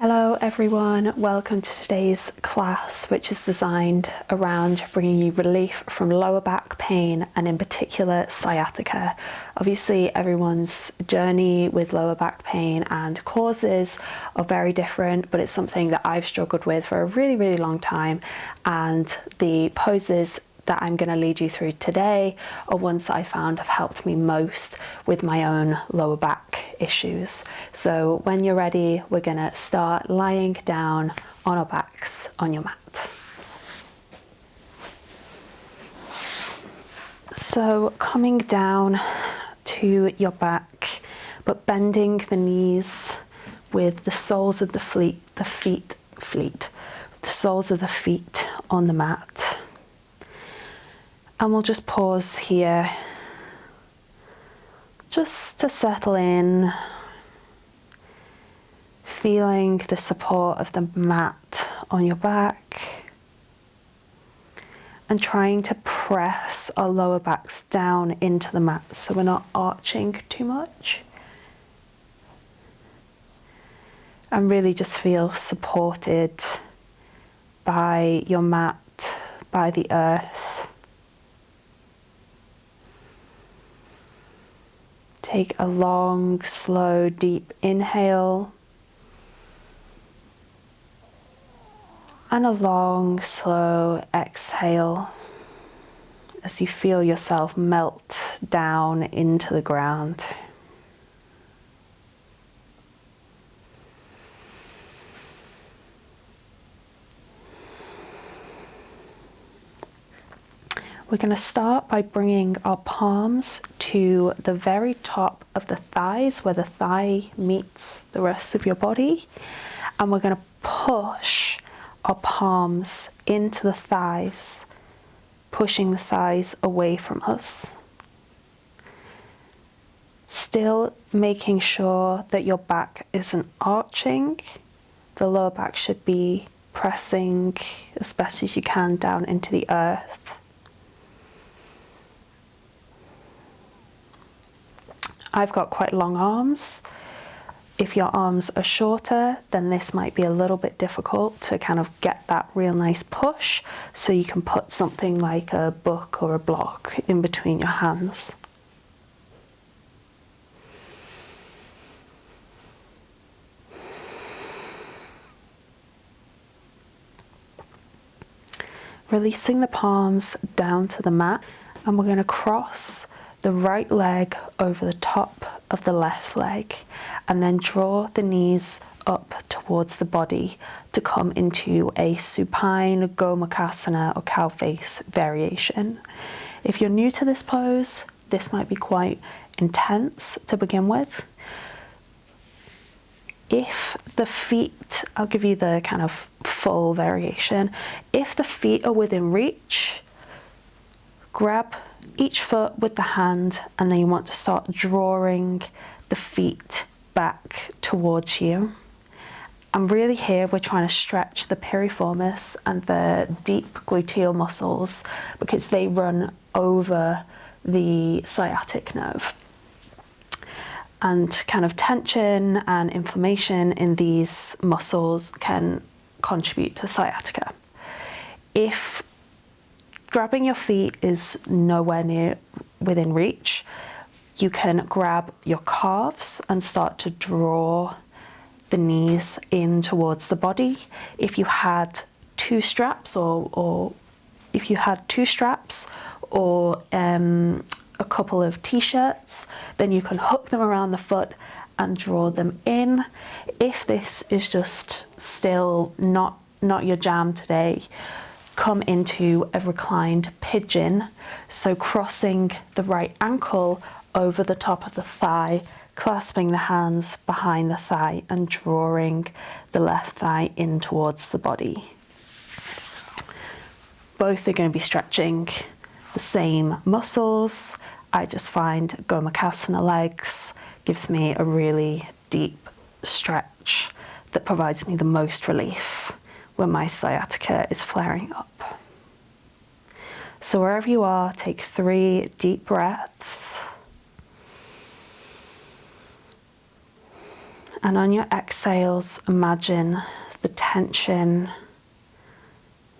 Hello everyone, welcome to today's class, which is designed around bringing you relief from lower back pain and in particular sciatica. Obviously everyone's journey with lower back pain and causes are very different, but it's something that I've struggled with for a really long time, and the poses that I'm going to lead you through today are ones that I found have helped me most with my own lower back issues. So when you're ready, we're going to start lying down on our backs on your mat. So coming down to your back, but bending the knees with the soles of the soles of the feet on the mat. And we'll just pause here just to settle in, feeling the support of the mat on your back and trying to press our lower backs down into the mat so we're not arching too much. And really just feel supported by your mat, by the earth. Take a long, slow, deep inhale and a long, slow exhale as you feel yourself melt down into the ground. We're going to start by bringing our palms to the very top of the thighs, where the thigh meets the rest of your body. And we're going to push our palms into the thighs, pushing the thighs away from us. Still making sure that your back isn't arching. The lower back should be pressing as best as you can down into the earth. I've got quite long arms. If your arms are shorter, then this might be a little bit difficult to kind of get that real nice push, so you can put something like a book or a block in between your hands. Releasing the palms down to the mat, and we're going to cross the right leg over the top of the left leg, and then draw the knees up towards the body to come into a supine Gomukhasana or cow face variation. If you're new to this pose, this might be quite intense to begin with. If the feet, I'll give you the kind of full variation. If the feet are within reach, grab each foot with the hand, and then you want to start drawing the feet back towards you. And really here we're trying to stretch the piriformis and the deep gluteal muscles, because they run over the sciatic nerve. And kind of tension and inflammation in these muscles can contribute to sciatica. If grabbing your feet is nowhere near within reach, you can grab your calves and start to draw the knees in towards the body. If you had two straps or a couple of t-shirts, then you can hook them around the foot and draw them in. If this is just still not your jam today, come into a reclined pigeon, so crossing the right ankle over the top of the thigh, clasping the hands behind the thigh and drawing the left thigh in towards the body. Both are going to be stretching the same muscles. I just find Gomukhasana legs gives me a really deep stretch that provides me the most relief when my sciatica is flaring up. So wherever you are, take 3 deep breaths. And on your exhales, imagine the tension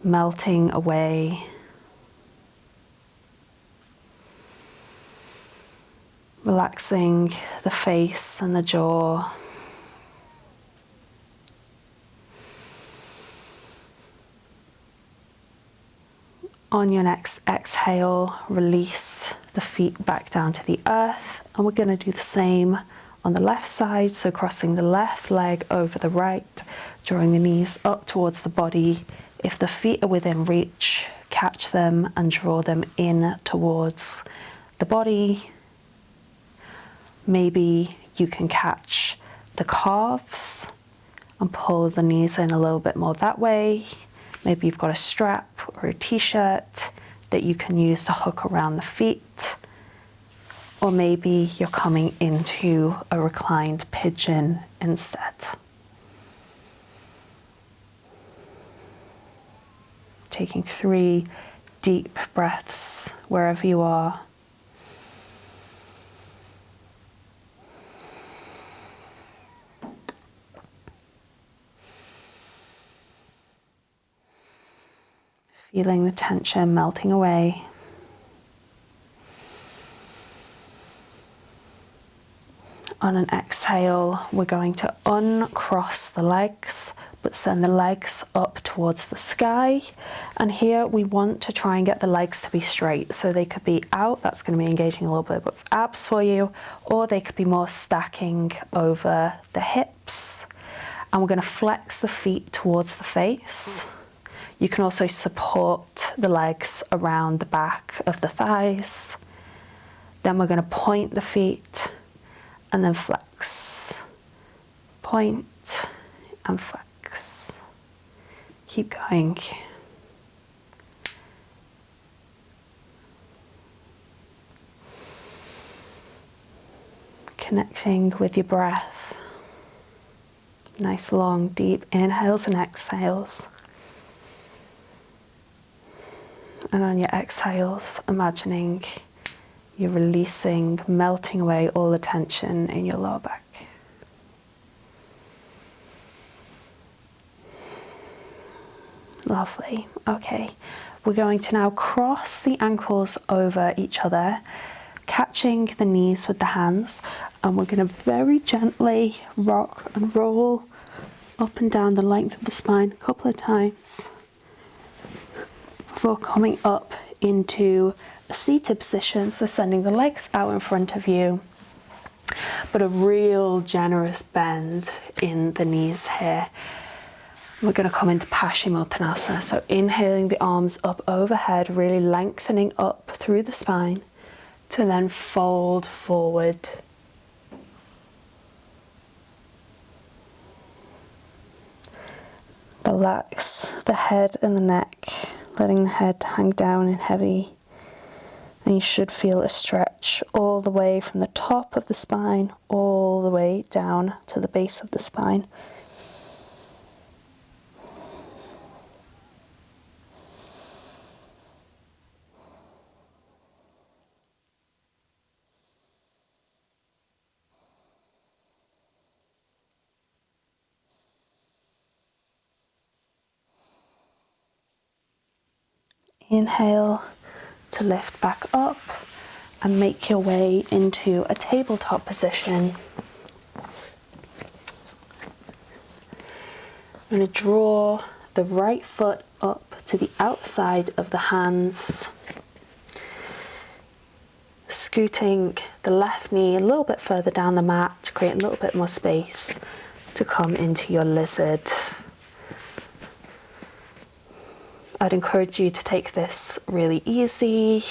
melting away. Relaxing the face and the jaw. On your next exhale, release the feet back down to the earth. And we're going to do the same on the left side. So crossing the left leg over the right, drawing the knees up towards the body. If the feet are within reach, catch them and draw them in towards the body. Maybe you can catch the calves and pull the knees in a little bit more that way. Maybe you've got a strap or a t-shirt that you can use to hook around the feet. Or maybe you're coming into a reclined pigeon instead. Taking 3 deep breaths wherever you are. Feeling the tension melting away. On an exhale, we're going to uncross the legs, but send the legs up towards the sky. And here we want to try and get the legs to be straight. So they could be out, that's going to be engaging a little bit of abs for you, or they could be more stacking over the hips. And we're going to flex the feet towards the face. You can also support the legs around the back of the thighs. Then we're going to point the feet and then flex. Point and flex. Keep going. Connecting with your breath. Nice long deep inhales and exhales. And on your exhales, imagining you're releasing, melting away all the tension in your lower back. Lovely. Okay, we're going to now cross the ankles over each other, catching the knees with the hands, and we're going to very gently rock and roll up and down the length of the spine a couple of times before coming up into a seated position, so sending the legs out in front of you, but a real generous bend in the knees here. We're going to come into Paschimottanasana, so inhaling the arms up overhead, really lengthening up through the spine to then fold forward. Relax the head and the neck, letting the head hang down and heavy. And you should feel a stretch all the way from the top of the spine, all the way down to the base of the spine. Inhale to lift back up and make your way into a tabletop position. I'm going to draw the right foot up to the outside of the hands, scooting the left knee a little bit further down the mat to create a little bit more space to come into your lizard. I'd encourage you to take this really easy.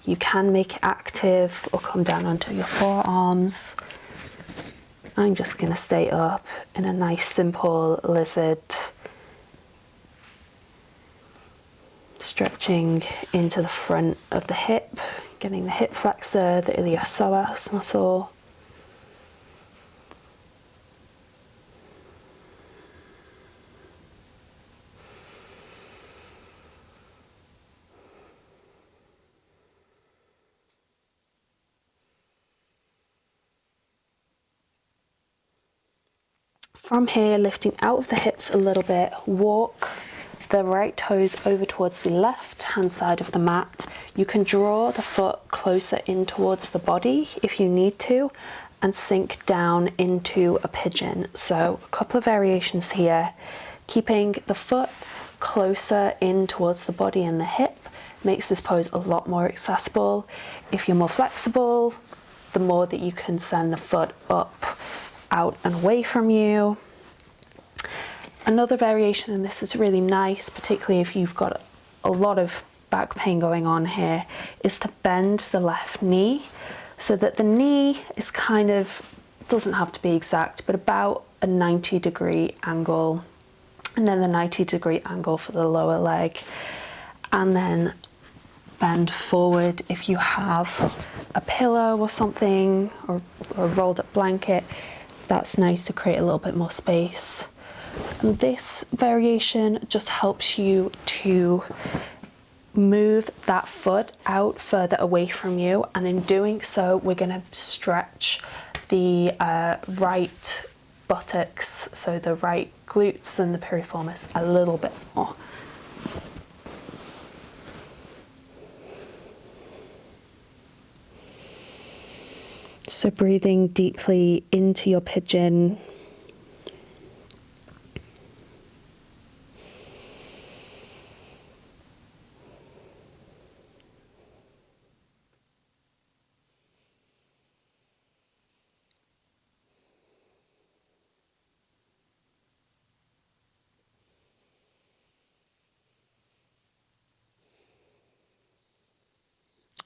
You can make it active or come down onto your forearms. I'm just going to stay up in a nice simple lizard. Stretching into the front of the hip, getting the hip flexor, the iliopsoas muscle. From here, lifting out of the hips a little bit, walk the right toes over towards the left hand side of the mat. You can draw the foot closer in towards the body if you need to, and sink down into a pigeon. So a couple of variations here, keeping the foot closer in towards the body and the hip makes this pose a lot more accessible. If you're more flexible, the more that you can send the foot up, out and away from you. Another variation, and this is really nice, particularly if you've got a lot of back pain going on here, is to bend the left knee so that the knee is kind of, doesn't have to be exact, but about a 90-degree angle, and then the 90-degree angle for the lower leg, and then bend forward. If you have a pillow or something, or a rolled up blanket, that's nice to create a little bit more space. And this variation just helps you to move that foot out further away from you, and in doing so we're going to stretch the right buttocks, so the right glutes and the piriformis, a little bit more. So breathing deeply into your pigeon.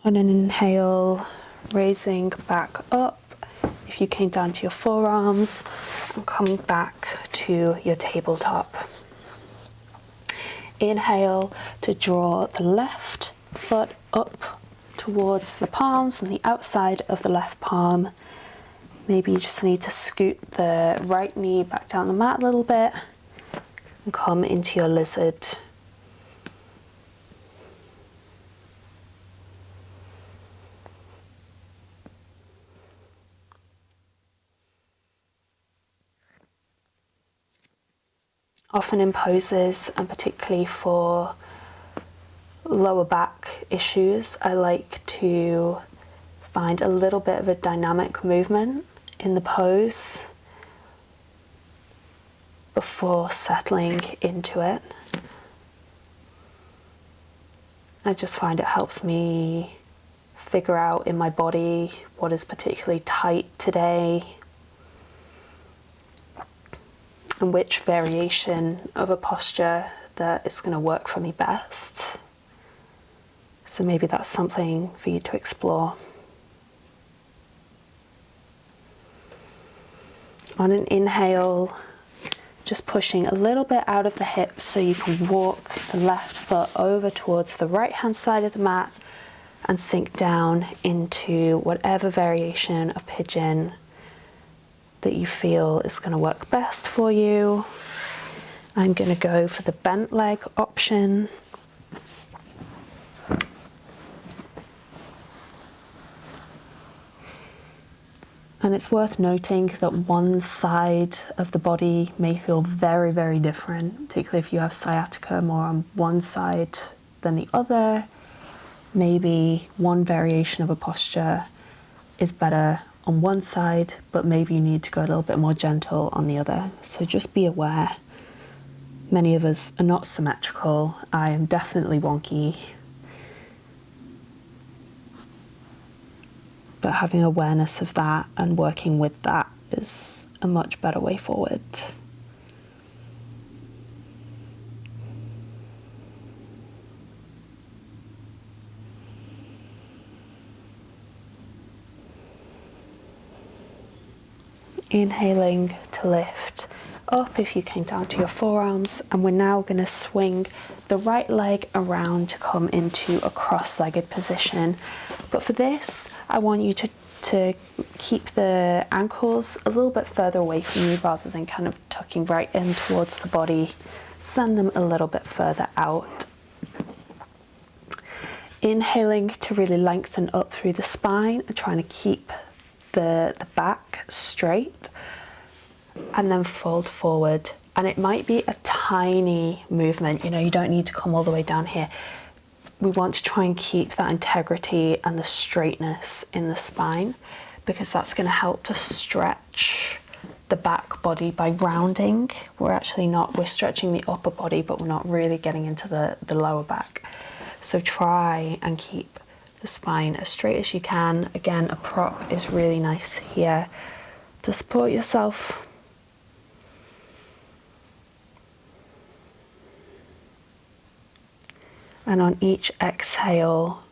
On an inhale, raising back up. If you came down to your forearms, and coming back to your tabletop. Inhale to draw the left foot up towards the palms and the outside of the left palm. Maybe you just need to scoot the right knee back down the mat a little bit and come into your lizard. Often in poses, and particularly for lower back issues, I like to find a little bit of a dynamic movement in the pose before settling into it. I just find it helps me figure out in my body what is particularly tight today, and which variation of a posture that is going to work for me best. So maybe that's something for you to explore. On an inhale, just pushing a little bit out of the hips so you can walk the left foot over towards the right hand side of the mat and sink down into whatever variation of pigeon that you feel is going to work best for you. I'm going to go for the bent leg option. And it's worth noting that one side of the body may feel very, very different, particularly if you have sciatica more on one side than the other. Maybe one variation of a posture is better on one side, but maybe you need to go a little bit more gentle on the other. So just be aware. Many of us are not symmetrical. I am definitely wonky. But having awareness of that and working with that is a much better way forward. Inhaling to lift up if you came down to your forearms, and we're now going to swing the right leg around to come into a cross-legged position. But for this, I want you to keep the ankles a little bit further away from you rather than kind of tucking right in towards the body. Send them a little bit further out. Inhaling to really lengthen up through the spine and trying to keep the back straight. and then fold forward. And it might be a tiny movement, you know, you don't need to come all the way down here. We want to try and keep that integrity and the straightness in the spine, because that's going to help to stretch the back body by rounding. We're stretching the upper body, but we're not really getting into the lower back. So try and keep the spine as straight as you can. Again, a prop is really nice here to support yourself. And on each exhale,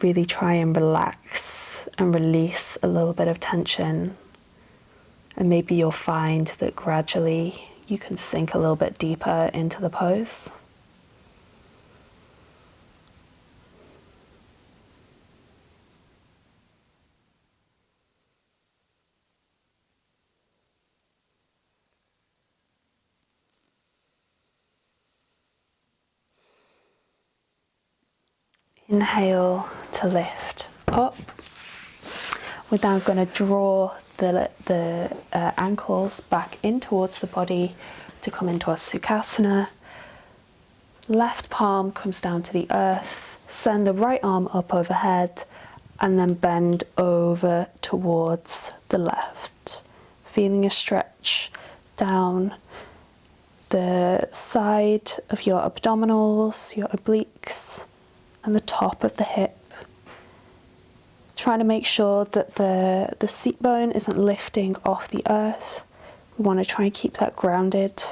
really try and relax and release a little bit of tension. And maybe you'll find that gradually you can sink a little bit deeper into the pose. Inhale to lift up. We're now going to draw the ankles back in towards the body to come into our Sukhasana. Left palm comes down to the earth. Send the right arm up overhead and then bend over towards the left. Feeling a stretch down the side of your abdominals, your obliques, and the top of the hip. Trying to make sure that the seat bone isn't lifting off the earth. We want to try and keep that grounded.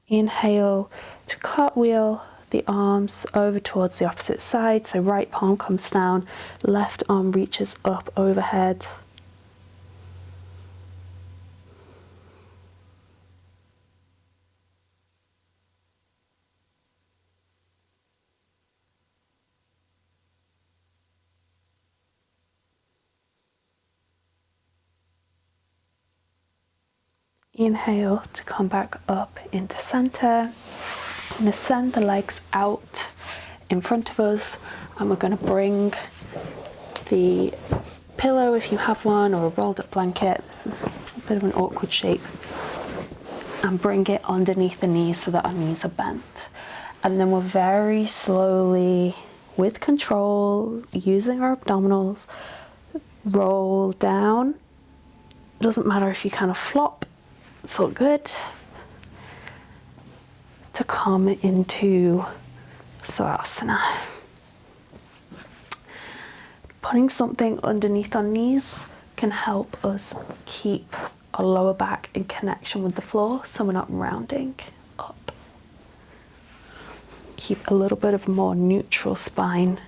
Inhale to cartwheel the arms over towards the opposite side. So right palm comes down, left arm reaches up overhead. Inhale to come back up into center. I'm going to send the legs out in front of us, and we're going to bring the pillow, if you have one, or a rolled up blanket. This is a bit of an awkward shape. And bring it underneath the knees so that our knees are bent. And then we'll very slowly, with control, using our abdominals, roll down. It doesn't matter if you kind of flop. It's all good. To come into Savasana. Putting something underneath our knees can help us keep our lower back in connection with the floor, so we're not rounding up. Keep a little bit of a more neutral spine.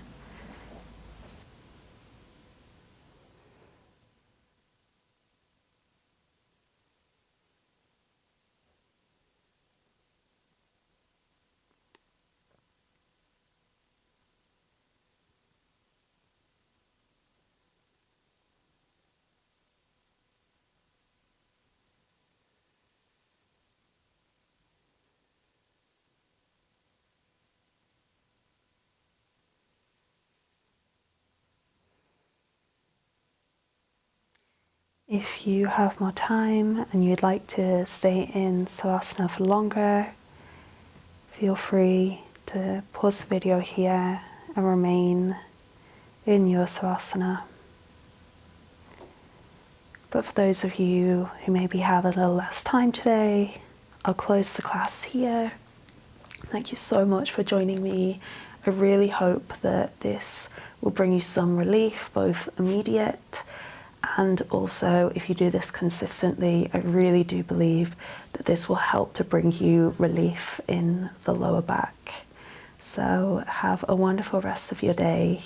If you have more time and you'd like to stay in Savasana for longer, feel free to pause the video here and remain in your Savasana. But for those of you who maybe have a little less time today, I'll close the class here. Thank you so much for joining me. I really hope that this will bring you some relief, both immediate and also if you do this consistently. I really do believe that this will help to bring you relief in the lower back. So have a wonderful rest of your day.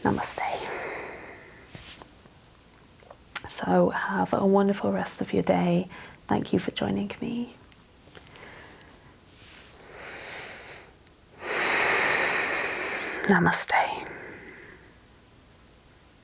Namaste. So have a wonderful rest of your day. Thank you for joining me. Namaste.